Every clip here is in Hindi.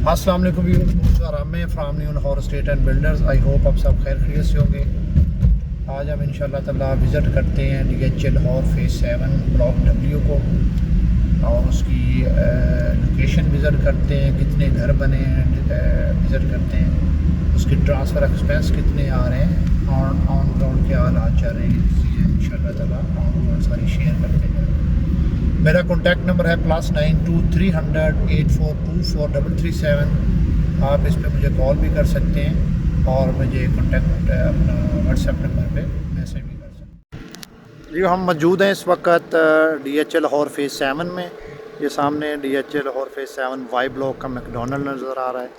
अस्सलाम वालेकुम viewers, from new Lahore state and builders. I hope आप सब खैर खैरियत से होंगे। आज हम इंशाल्लाह ताला विज़िट करते हैं DH Lahore phase 7 block W को और उसकी लोकेशन विज़िट करते हैं, कितने घर बने हैं विज़िट करते हैं, उसकी ट्रांसफ़र एक्सपेंस कितने आ रहे हैं और ऑन ग्राउंड क्या हालात चल रहे हैं। चीज़ें इंशाल्लाह ताला ऑन ग्राउंड सारी शेयर करते हैं। मेरा कॉन्टैक्ट नंबर है +92 300 8424337। आप इस पर मुझे कॉल भी कर सकते हैं और मुझे कॉन्टैक्ट अपना व्हाट्सएप नंबर पे मैसेज भी कर सकते हैं। जी, हम मौजूद हैं इस वक्त DH लाहौर फेज़ 7 में। ये सामने DH Lahore phase 7 Y block का मैकडोनल्ड नज़र आ रहा है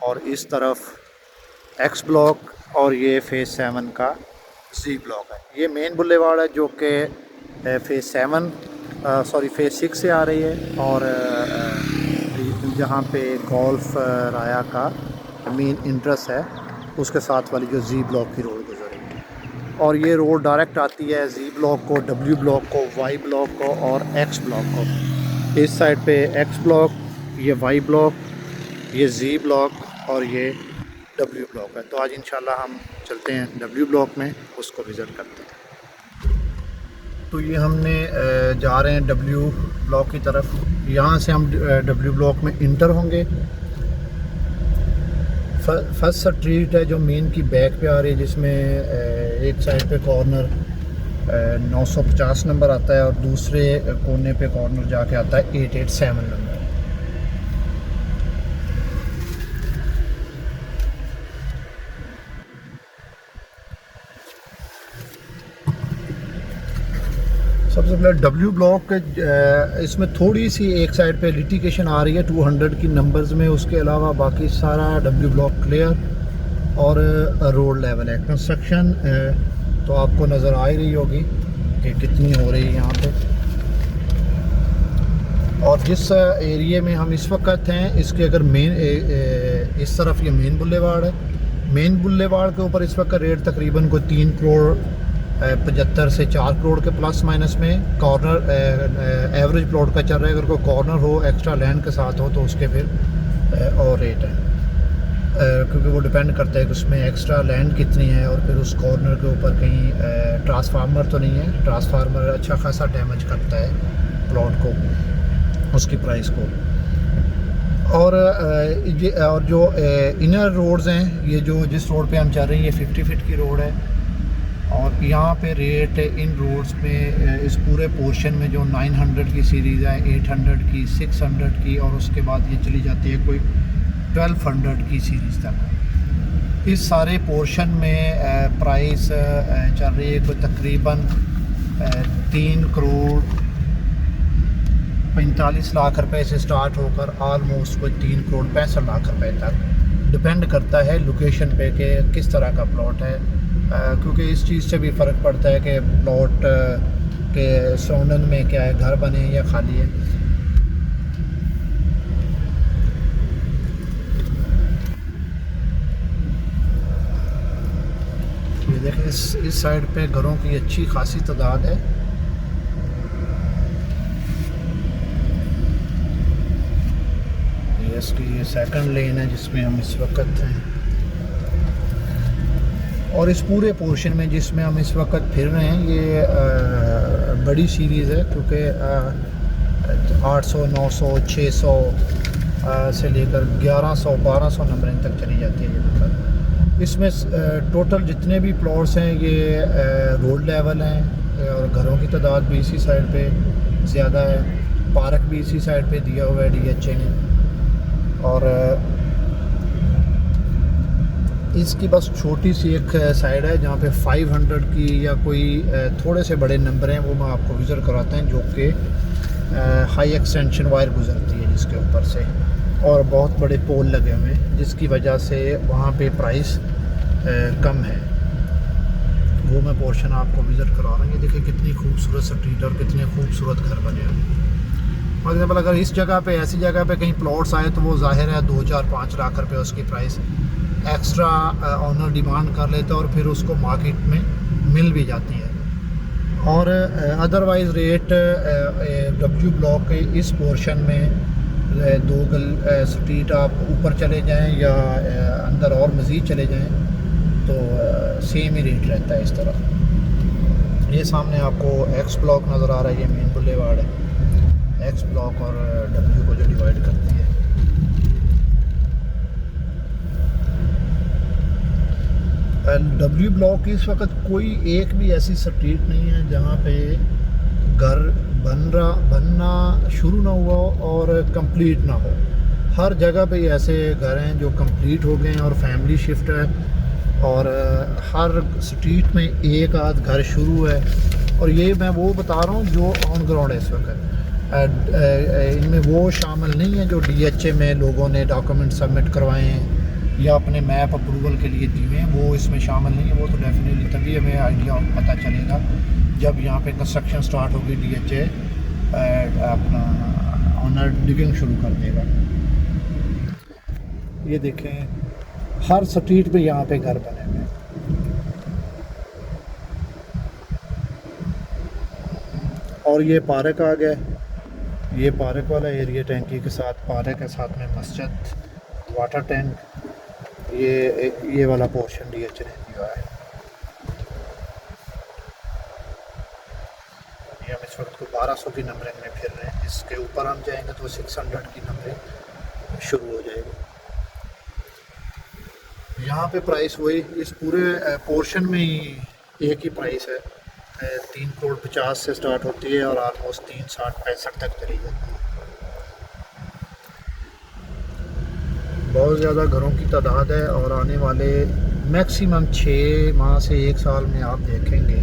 और इस तरफ X ब्लॉक और ये फेज़ 7 का Z ब्लॉक है। ये मेन बुलेवार्ड है जो कि फेज़ 6 से आ रही है और जहाँ पे गोल्फ राया का मेन इंट्रेस्ट है उसके साथ वाली जो Z ब्लॉक की रोड गुजर रही है और ये रोड डायरेक्ट आती है Z ब्लॉक को, W ब्लॉक को, Y ब्लॉक को और X ब्लॉक को। इस साइड पे X ब्लॉक, ये Y ब्लॉक, ये Z ब्लॉक और ये W ब्लॉक है। तो आज इंशाल्लाह हम चलते हैं W ब्लॉक में, उसको विज़िट करते हैं। तो ये हमने जा रहे हैं W ब्लॉक की तरफ। यहाँ से हम W ब्लॉक में इंटर होंगे। फर्स्ट स्ट्रीट है जो मेन की बैक पे आ रही है, जिसमें एक साइड पे कॉर्नर 950 नंबर आता है और दूसरे कोने पे कॉर्नर जाके आता है 887 नंबर। सबसे पहले W ब्लॉक इसमें थोड़ी सी एक साइड पे लिटिगेशन आ रही है 200 की नंबर्स में, उसके अलावा बाकी सारा W ब्लॉक क्लियर और रोड लेवल है। कंस्ट्रक्शन तो आपको नज़र आ ही रही होगी कि कितनी हो रही है यहाँ पे। और जिस एरिया में हम इस वक्त हैं इसके अगर मेन इस तरफ ये मेन बुलेवार्ड है। मेन बुलेवार्ड के ऊपर इस वक्त रेट तकरीबन कोई 3 करोड़ 75 से 4 करोड़ के प्लस माइनस में कॉर्नर एवरेज प्लॉट का चल रहा है। अगर कोई कॉर्नर हो एक्स्ट्रा लैंड के साथ हो तो उसके फिर और रेट है, क्योंकि वो डिपेंड करता है कि उसमें एक्स्ट्रा लैंड कितनी है और फिर उस कॉर्नर के ऊपर कहीं ट्रांसफार्मर तो नहीं है। ट्रांसफार्मर अच्छा खासा डैमेज करता है प्लॉट को, उसकी प्राइस को। और जो इनर रोड्स हैं, ये जो जिस रोड पे हम चल रहे हैं ये 50 फीट की रोड है और यहाँ पे रेट इन रोड्स में इस पूरे पोर्शन में जो 900 की सीरीज़ है, 800 की, 600 की और उसके बाद ये चली जाती है कोई 1200 की सीरीज़ तक। इस सारे पोर्शन में प्राइस चल रही है कोई तकरीबन 3 करोड़ 45 लाख रुपए से स्टार्ट होकर ऑलमोस्ट कोई 3 करोड़ 65 लाख रुपए तक। डिपेंड करता है लोकेशन पे कि किस तरह का प्लॉट है, क्योंकि इस चीज़ से भी फ़र्क पड़ता है कि प्लॉट के सराउंडिंग में क्या है, घर बने हैं या खाली है। ये देखें इस साइड पे घरों की अच्छी खासी तादाद है। ये इसकी सेकंड लेन है जिसमें हम इस वक्त हैं और इस पूरे पोर्शन में जिसमें हम इस वक्त फिर रहे हैं ये बड़ी सीरीज़ है, क्योंकि 800, 900, 600 से लेकर 1100, 1200 नंबरिंग तक चली जाती है ये मतलब। इसमें टोटल जितने भी प्लॉट्स हैं ये रोड लेवल हैं और घरों की तादाद भी इसी साइड पे ज़्यादा है। पार्क भी इसी साइड पे दिया हुआ है DH ने और इसकी बस छोटी सी एक साइड है जहाँ पे 500 की या कोई थोड़े से बड़े नंबर हैं, वो मैं आपको विज़िट कराते हैं, जो कि हाई एक्सटेंशन वायर गुजरती है जिसके ऊपर से और बहुत बड़े पोल लगे हुए हैं, जिसकी वजह से वहाँ पे प्राइस कम है। वो मैं पोर्शन आपको विज़िट करा रहा हूँ। ये देखिए कितनी खूबसूरत स्ट्रीट और कितने खूबसूरत घर बने हैं। फॉर एग्जाम्पल अगर इस जगह पे ऐसी जगह पे कहीं प्लॉट्स आए तो वो जाहिर है 2, 4, 5 लाख रुपए उसकी प्राइस एक्स्ट्रा ऑनर डिमांड कर लेता है और फिर उसको मार्केट में मिल भी जाती है। और अदरवाइज़ रेट W ब्लॉक के इस पोर्शन में स्ट्रीट आप ऊपर चले जाएं या अंदर और मज़ीद चले जाएं तो सेम ही रेट रहता है इस तरह। ये सामने आपको एक्स ब्लॉक नज़र आ रहा है, ये मेन बुलेवार्ड है। एक्स ब्लॉक और डब्ल्यू को जो डिवाइड करती है। डब्ल्यू ब्लॉक की इस वक्त कोई एक भी ऐसी स्ट्रीट नहीं है जहाँ पे घर बनना शुरू ना हुआ हो और कंप्लीट ना हो। हर जगह पे ऐसे घर हैं जो कंप्लीट हो गए हैं और फैमिली शिफ्ट है, और हर स्ट्रीट में एक आध घर शुरू है। और ये मैं वो बता रहा हूँ जो ऑन ग्राउंड है इस वक्त। इनमें वो शामिल नहीं है जो DHA में लोगों ने डॉक्यूमेंट सबमिट करवाए हैं या अपने मैप अप्रूवल के लिए दिए हैं, वो इसमें शामिल नहीं है। वो तो डेफिनेटली तभी हमें आइडिया पता चलेगा जब यहाँ पे कंस्ट्रक्शन स्टार्ट होगी। DHA अपना ऑनर डिगिंग शुरू कर देगा। ये देखें हर स्ट्रीट पे यहाँ पे घर बने हुए हैं। और ये पार्क आ गया, ये पार्क वाला एरिया, टैंकी के साथ पार्क है, साथ में मस्जिद, वाटर टैंक। ये वाला पोर्शन DHA ने दिया है। ये हम इस वक्त को 1200 की नंबरिंग में फिर रहे हैं। इसके ऊपर हम जाएंगे तो 600 की नंबरिंग शुरू हो जाएगी। यहाँ पे प्राइस वही इस पूरे पोर्शन में ही एक ही प्राइस है, 3,50,00,000 से स्टार्ट होती है और ऑलमोस्ट 3,60,65 तक चली जाती है। बहुत ज़्यादा घरों की तादाद है और आने वाले मैक्सिमम 6 माह से 1 साल में आप देखेंगे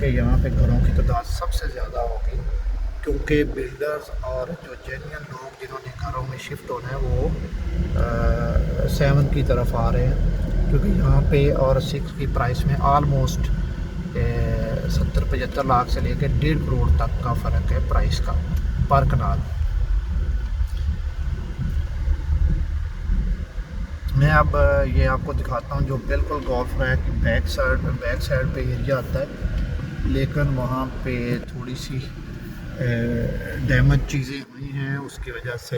कि यहाँ पे घरों की तादाद सबसे ज़्यादा होगी, क्योंकि बिल्डर्स और जो जेन्युइन लोग जिन्होंने घरों में शिफ्ट होना है वो 7 की तरफ आ रहे हैं। क्योंकि यहाँ पे और 6 की प्राइस में आलमोस्ट 70-75 लाख से लेकर 1.5 करोड़ तक का फ़र्क है प्राइस का पर कनाल। मैं अब ये आपको दिखाता हूँ जो बिल्कुल गोल्फ रैक की बैक साइड पे एरिया आता है, लेकिन वहाँ पे थोड़ी सी डैमेज चीज़ें हुई हैं, उसकी वजह से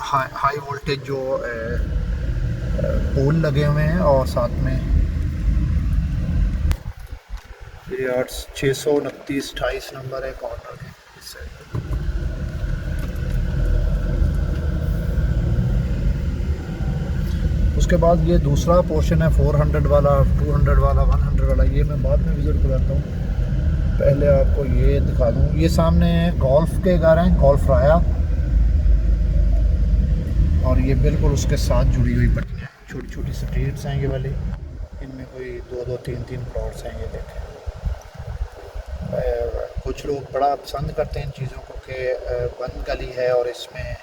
हाई वोल्टेज जो पोल लगे हुए हैं और साथ में ये 629-28 नंबर है कॉर्नर के इस साइड। उसके बाद ये दूसरा पोर्शन है 400 वाला, 200 वाला, 100 वाला। ये मैं बाद में विज़िट कराता हूँ, पहले आपको ये दिखा दूँ। ये सामने गोल्फ के घर हैं, गोल्फ राया, और ये बिल्कुल उसके साथ जुड़ी हुई पट्टियाँ, छोटी छोटी स्ट्रीट्स हैं ये वाली। इनमें कोई 2-2, 3-3 प्लॉट्स हैं। ये देखें, कुछ लोग बड़ा पसंद करते हैं इन चीज़ों को कि बंद गली है और इसमें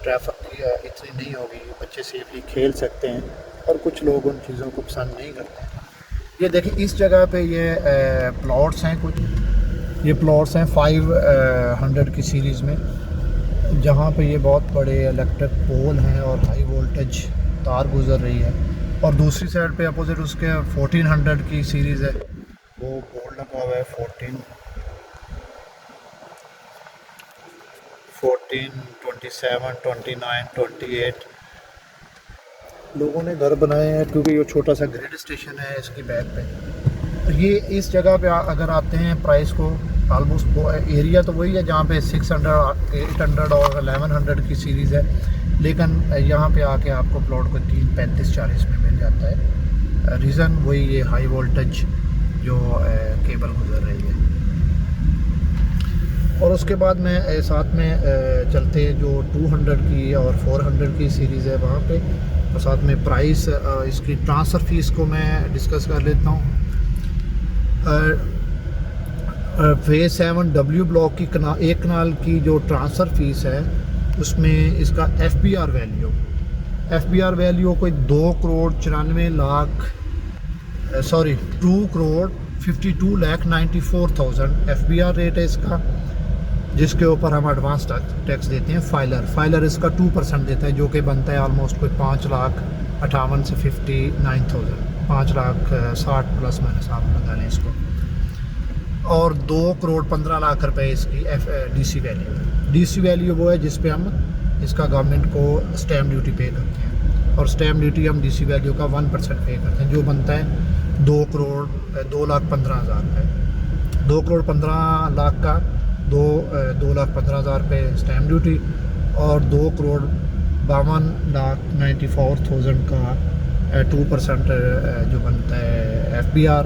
ट्रैफिक इतनी नहीं होगी, बच्चे सेफली खेल सकते हैं, और कुछ लोग उन चीज़ों को पसंद नहीं करते हैं। ये देखिए इस जगह पे ये प्लॉट्स हैं, कुछ ये प्लॉट्स हैं 500 की सीरीज़ में, जहाँ पे ये बहुत बड़े इलेक्ट्रिक पोल हैं और हाई वोल्टेज तार गुजर रही है। और दूसरी साइड पे अपोजिट उसके 1400 की सीरीज़ है, वो बोर्ड लगा हुआ है 14, 27, 29, 28 लोगों ने घर बनाए हैं, क्योंकि ये छोटा सा ग्रिड स्टेशन है इसकी बैक पे। ये इस जगह पे अगर आते हैं प्राइस को ऑलमोस्ट एरिया तो वही है जहाँ पे 600, 800 और 1100 की सीरीज़ है, लेकिन यहाँ पे आके आपको प्लॉट को 335-40 में मिल जाता है। रीज़न वही ये हाई वोल्टेज जो केबल गुजर रही है। और उसके बाद में साथ में चलते हैं जो 200 की और 400 की सीरीज़ है वहाँ पे, और साथ में प्राइस इसकी ट्रांसफ़र फ़ीस को मैं डिस्कस कर लेता हूँ। फेज़ 7 W ब्लॉक की एक कनाल की जो ट्रांसफ़र फ़ीस है उसमें इसका FBR वैल्यू कोई 2,52,94,000 FBR रेट है इसका, जिसके ऊपर हम एडवांस टैक्स देते हैं। फाइलर इसका 2% देता है, जो कि बनता है ऑलमोस्ट कोई 5,58,000 से 59,000, 5,60,000 प्लस माइनस आप लगा लें इसको। और 2,15,00,000 रुपए इसकी DC वैल्यू है। DC वैल्यू वो है जिस पे हम इसका गवर्नमेंट को स्टैम्प ड्यूटी पे करते हैं, और स्टैम्प ड्यूटी हम DC वैल्यू का 1% पे करते हैं, जो बनता है 2,15,000 रुपये। 2,15,00,000 का 2,15,000 रुपये स्टैम्प ड्यूटी, और 2,52,94,000 का 2% जो बनता है FBR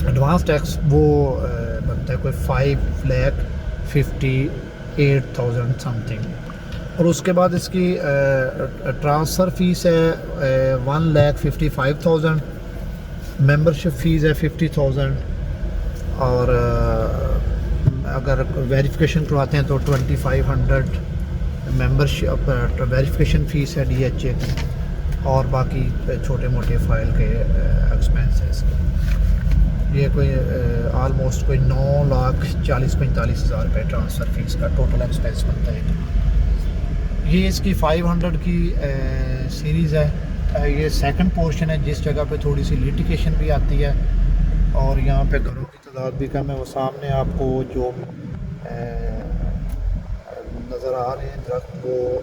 एडवांस टैक्स, वो बनता है कोई 5,58,000 समथिंग। और उसके बाद इसकी ट्रांसफ़र फ़ीस है 1,55,000, मेंबरशिप फ़ीस है 50,000, और अगर वेरिफिकेशन करवाते हैं तो 2,500 मेंबरशिप वेरिफिकेशन फ़ीस है DHA की, और बाकी छोटे मोटे फ़ाइल के एक्सपेंसेस के। ये कोई आलमोस्ट कोई 9,40,45,000 रुपये ट्रांसफ़र फ़ीस का टोटल एक्सपेंस बनता है। ये इसकी 500 की सीरीज़ है। ये सेकंड पोर्शन है जिस जगह पे थोड़ी सी लिटिगेशन भी आती है, और यहाँ पे घरों की तादाद भी कम है। वो सामने आपको जो नज़र आ रहे हैं दरख्त, वो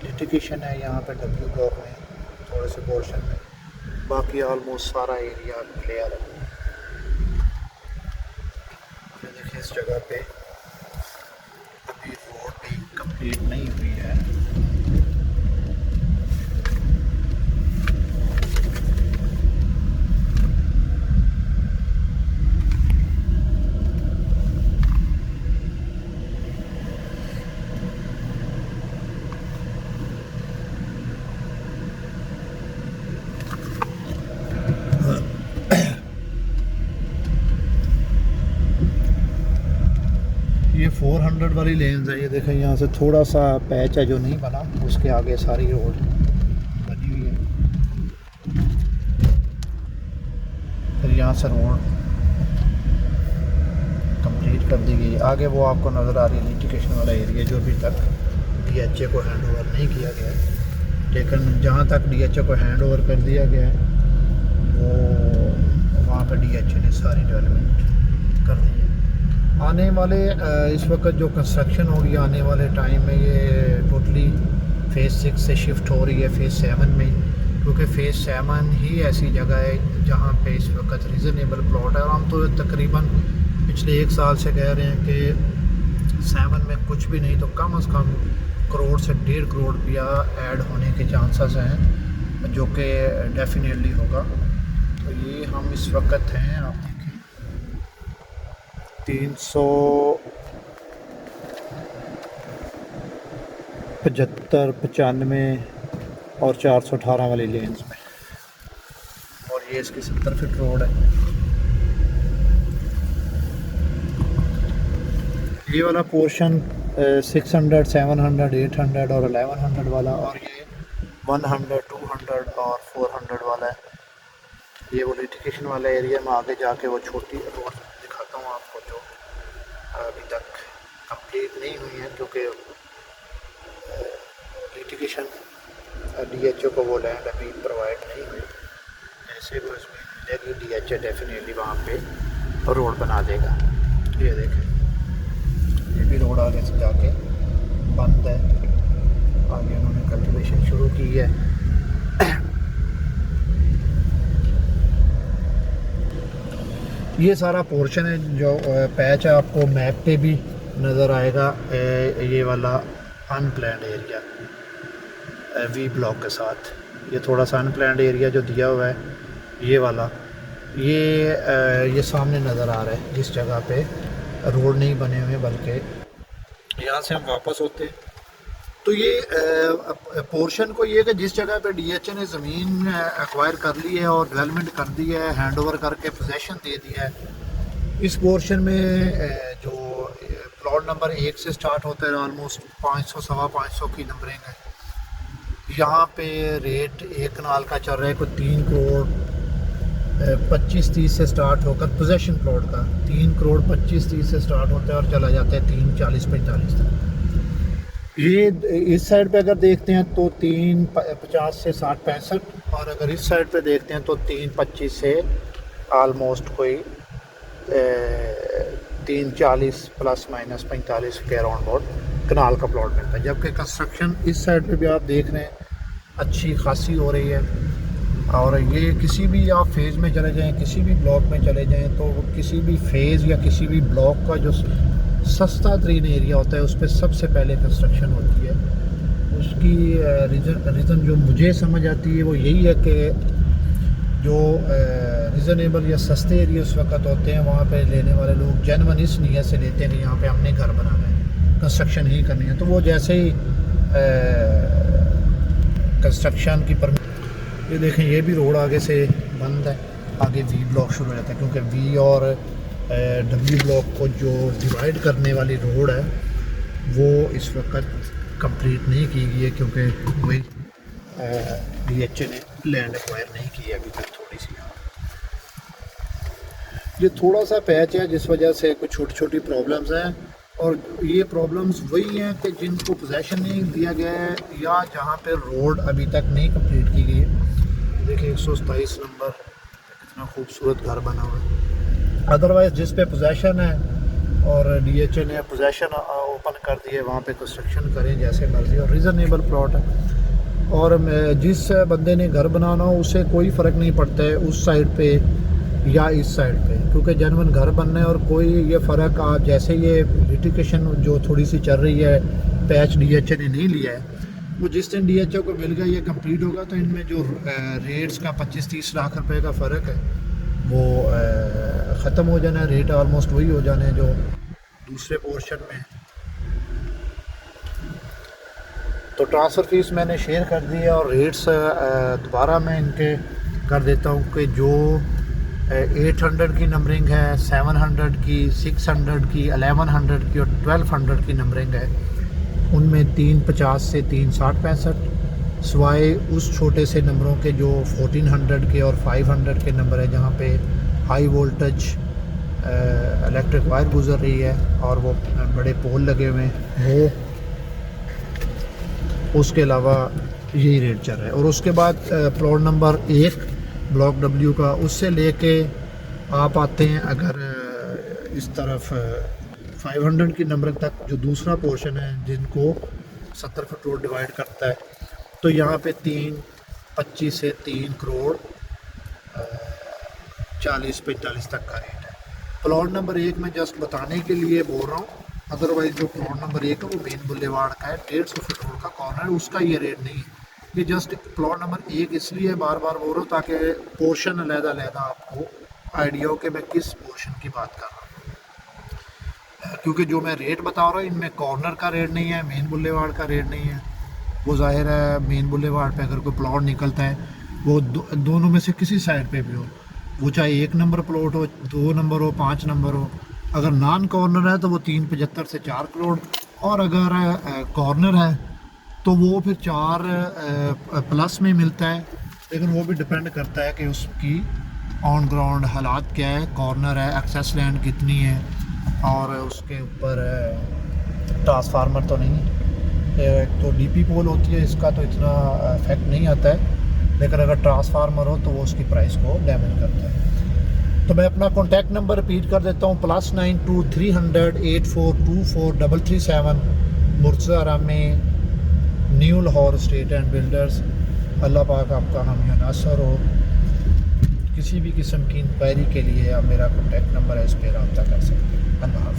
लिटिगेशन है यहाँ पे W ब्लॉक में थोड़े से पोर्शन में, बाकी ऑलमोस्ट सारा एरिया क्लियर है। देखिए इस जगह पे अभी रोड भी कंप्लीट नहीं हुई है। ये 400 वाली लेन्स है। ये देखें यहाँ से थोड़ा सा पैच है जो नहीं बना, उसके आगे सारी रोड बनी हुई है। फिर यहाँ से रोड कंप्लीट कर दी गई। आगे वो आपको नज़र आ रही है लिटिगेशन वाला एरिया, जो अभी तक DHA को हैंड ओवर नहीं किया गया है, लेकिन जहाँ तक DHA को हैंड ओवर कर दिया गया है वो वहाँ पर DHA ने सारी डेवलपमेंट कर दी है। आने वाले इस वक्त जो कंस्ट्रक्शन होगी आने वाले टाइम में, ये टोटली फ़ेज़ 6 से शिफ्ट हो रही है फ़ेज़ 7 में, क्योंकि फ़ेज़ 7 ही ऐसी जगह है जहाँ पे इस वक्त रीज़नेबल प्लॉट है। और हम तो तकरीबन पिछले 1 साल से कह रहे हैं कि 7 में कुछ भी नहीं तो कम से कम करोड़ से 1.5 करोड़ रुपया ऐड होने के चांसेस हैं, जो कि डेफिनेटली होगा। तो ये हम इस वक्त हैं, आप देखें 375, 95 और 418 वाली लेन्स में, और ये इसकी 70 फीट रोड है। ये वाला पोर्शन 600, 700, 800 और 1100 वाला, और ये 100, 200 और 400 वाला है। ये वो लिटिगेशन वाला एरिया में आगे जाके वो छोटी रोड दिखाता हूँ आपको, जो अभी तक कंप्लीट नहीं हुई है, क्योंकि लिटिगेशन DHA को वो लैंड अभी प्रोवाइड नहीं हुई। ऐसे वो इसमें मिलेगी, DHA डेफिनेटली वहाँ पे रोड बना देगा। ये देखें, ये भी रोड आगे से जाके बंद है, आगे उन्होंने कल्टिवेशन शुरू की है। ये सारा पोर्शन है जो पैच है, आपको मैप पे भी नज़र आएगा। ये वाला अनप्लैंड एरिया V ब्लॉक के साथ, ये थोड़ा सा अनप्लैंड एरिया जो दिया हुआ है, ये वाला ये सामने नज़र आ रहा है, जिस जगह पे रोड नहीं बने हुए, बल्कि यहाँ से हम वापस होते हैं तो ये पोर्शन को ये कि जिस जगह पे DHA ने ज़मीन एक्वायर कर ली है और डेवलपमेंट कर दी है, हैंड ओवर करके पोजेसन दे दिया है, इस पोर्शन में जो प्लॉट नंबर 1 से स्टार्ट होता है, ऑलमोस्ट 500 सवा 500 की नंबरिंग है। यहाँ पे रेट एक कनाल का चल रहा है कोई 3 करोड़ 25-30 से स्टार्ट होकर, पोजेसन प्लॉट का 3 करोड़ 25-30 से स्टार्ट होता है और चला जाता है 340-45 तक। ये इस साइड पे अगर देखते हैं तो 350 से 60-65, और अगर इस साइड पे देखते हैं तो 325 से आलमोस्ट कोई 340 प्लस माइनस 45 के अराउंड अबाउट कनाल का प्लॉट मिलता है। जबकि कंस्ट्रक्शन इस साइड पे भी आप देख रहे हैं अच्छी खासी हो रही है। और ये किसी भी आप फेज़ में चले जाएं, किसी भी ब्लॉक में चले जाएं, तो किसी भी फेज़ या किसी भी ब्लॉक का जो सस्ता तरीन एरिया होता है उस पर सबसे पहले कंस्ट्रक्शन होती है। उसकी रीज़न जो मुझे समझ आती है वो यही है कि जो रीज़नेबल या सस्ते एरिया उस वक्त होते हैं वहाँ पे लेने वाले लोग जेन्युइन इस नीयत से लेते हैं कि यहाँ पे हमने घर बनाना है, कंस्ट्रक्शन ही करनी है। तो वो जैसे ही कंस्ट्रक्शन की ये देखें, ये भी रोड आगे से बंद है, आगे वी ब्लॉक शुरू हो जाता है क्योंकि वी और डब्ल्यू ब्लॉक को जो डिवाइड करने वाली रोड है वो इस वक्त कंप्लीट नहीं की गई है क्योंकि वही DHA ने लैंड एक्वायर नहीं की है अभी तक। थोड़ी सी ये थोड़ा सा पैच है जिस वजह से कुछ छोटी छोटी प्रॉब्लम्स हैं, और ये प्रॉब्लम्स वही हैं कि जिनको पोजेसन नहीं दिया गया है या जहाँ पे रोड अभी तक नहीं कंप्लीट की गई है। देखिए 127 नंबर, कितना खूबसूरत घर बना हुआ है। अदरवाइज़ जिस पे पोजेसन है और DHA ने पोजेसन ओपन कर दिए वहाँ पे कंस्ट्रक्शन करें जैसे मर्जी, और रीज़नेबल प्लॉट है। और जिस बंदे ने घर बनाना हो उसे कोई फ़र्क नहीं पड़ता है उस साइड पे या इस साइड पे, क्योंकि जेन्युइन घर बनना है। और कोई ये फ़र्क आप जैसे ये लिटिगेशन जो थोड़ी सी चल रही है, पैच DHA ने नहीं लिया है, वो जिस दिन DHA को मिल गया ये कंप्लीट होगा तो इनमें जो रेट्स का 25-30 लाख रुपए का फ़र्क है वो ख़त्म हो जाना है। रेट ऑलमोस्ट वही हो जाने हैं जो दूसरे पोर्शन में। तो ट्रांसफ़र फ़ीस मैंने शेयर कर दी है और रेट्स दोबारा मैं इनके कर देता हूँ कि जो 800 की नंबरिंग है, 700 की, 600 की, 1100 की और 1200 की नंबरिंग है, उनमें 350 से 360-65 सिवाय उस छोटे से नंबरों के जो 1400 के और 500 के नंबर है जहाँ पे हाई वोल्टेज इलेक्ट्रिक वायर गुजर रही है और वो बड़े पोल लगे हुए हैं, उसके अलावा यही रेट चल रहा है। और उसके बाद प्लॉट नंबर 1 ब्लॉक W का, उससे लेके आप आते हैं अगर इस तरफ 500 की नंबर तक जो दूसरा पोर्शन है जिनको 70 फुट रोड डिवाइड करता है, तो यहाँ पे 325 से 3 करोड़ 40-45 तक का रेट है। प्लॉट नंबर 1 में जस्ट बताने के लिए बोल रहा हूँ, अदरवाइज़ जो प्लॉट नंबर 1 है वो मेन बुलेवार्ड का है, 150 फुट रोड का कॉर्नर, उसका ये रेट नहीं है। ये जस्ट प्लॉट नंबर 1 इसलिए बार बार बोल रहा हूँ ताकि पोर्शन अलग-अलग आपको आइडिया हो कि मैं किस पोर्शन की बात कर रहा हूँ। क्योंकि जो मैं रेट बता रहा हूँ इनमें कॉर्नर का रेट नहीं है, मेन बुलेवार्ड का रेट नहीं है। वो जाहिर है मेन बुलेवार्ड पे अगर कोई प्लॉट निकलता है वो दोनों में से किसी साइड पे भी हो, वो चाहे 1 नंबर प्लॉट हो, 2 नंबर हो, 5 नंबर हो, अगर नॉन कॉर्नर है तो वो 375 से 4 करोड़, और अगर कॉर्नर है तो वो फिर 4 प्लस में मिलता है। लेकिन वो भी डिपेंड करता है कि उसकी ऑन ग्राउंड हालात क्या है, कॉर्नर है, एक्सेस लैंड कितनी है, और उसके ऊपर ट्रांसफार्मर तो नहीं है। तो DP पोल होती है, इसका तो इतना इफेक्ट नहीं आता है, लेकिन अगर ट्रांसफार्मर हो तो वो उसकी प्राइस को डैमेज करता है। तो मैं अपना कॉन्टैक्ट नंबर रिपीट कर देता हूँ, +92 300 8424 337, मुर्तज़ा में new Lahore state and builders. अल्लाह पाक आपका हम या नासर हो। किसी भी किस्म की इंक्वायरी के लिए आप मेरा कॉन्टैक्ट नंबर है, इस पर रब्ता कर सकते हैं। अल्लाह हाफ़िज़।